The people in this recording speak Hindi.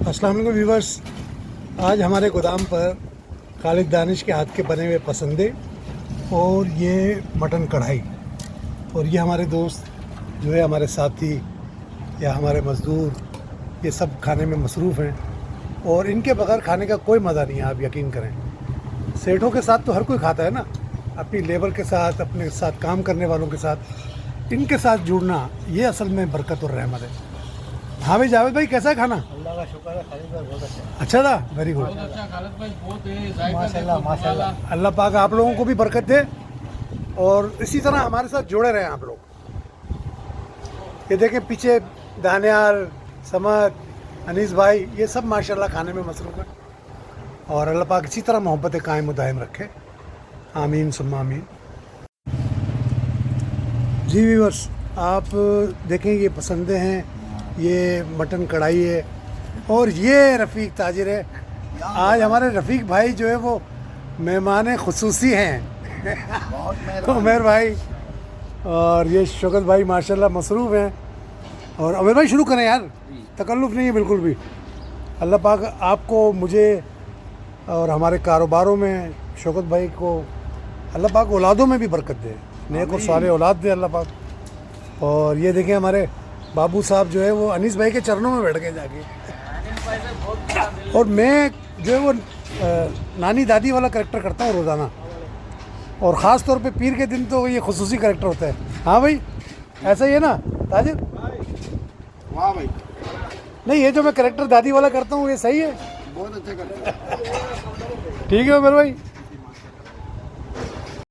अस्सलाम वालेकुम व्यूवर्स, आज हमारे गोदाम पर खालिद दानिश के हाथ के बने हुए पसंदे और ये मटन कढ़ाई और ये हमारे दोस्त जो है हमारे साथी या हमारे मज़दूर ये सब खाने में मसरूफ़ हैं और इनके बगैर खाने का कोई मज़ा नहीं है। आप यकीन करें, सेठों के साथ तो हर कोई खाता है ना, अपनी लेबर के साथ, अपने साथ काम करने वालों के साथ, इनके साथ जुड़ना ये असल में बरकत और रहमत है। हाँ भाई जावेद भाई, कैसा है खाना? अल्लाह का शुक्र है, खालिद भाई बहुत अच्छा। अच्छा था, वेरी गुड, अच्छा खालिद भाई, बहुत माशाल्लाह माशाल्लाह। अल्लाह पाक आप लोगों को भी बरकत दे और इसी तरह हमारे साथ जुड़े रहें आप लोग। ये देखें पीछे दानियाल, समद, अनीस भाई, ये सब माशाल्लाह खाने में मसरूफ़ है और अल्लाह पाक इसी तरह मोहब्बत कायम व दायम रखे, आमीन सुम्मा आमीन। जी व्यूअर्स, आप देखें ये पसंदे हैं, ये मटन कढ़ाई है और ये रफ़ीक ताजिर है। आज हमारे रफ़ीक भाई जो है वो मेहमान खुसूसी हैं उमेर भाई और ये शौकत भाई माशाल्लाह मसरूफ़ हैं। और उमेर भाई शुरू करें यार, तकल्लुफ़ नहीं है बिल्कुल भी। अल्लाह पाक आपको, मुझे और हमारे कारोबारों में शौकत भाई को अल्लाह पाक औलादों में भी बरकत दे, नेक और साले औलाद दे अल्लाह पाक। और ये देखें हमारे बाबू साहब जो है वो अनीस भाई के चरणों में बैठ गए जाके। और मैं जो है वो नानी दादी वाला करेक्टर करता हूँ रोज़ाना, और ख़ास तौर पे पीर के दिन तो ये खुसूसी करेक्टर होता है। हाँ भाई, ऐसा ही है ना ताजिर? वाह भाई, नहीं, ये जो मैं करेक्टर दादी वाला करता हूँ ये सही है, बहुत अच्छा करते हैं। ठीक है उमर भाई।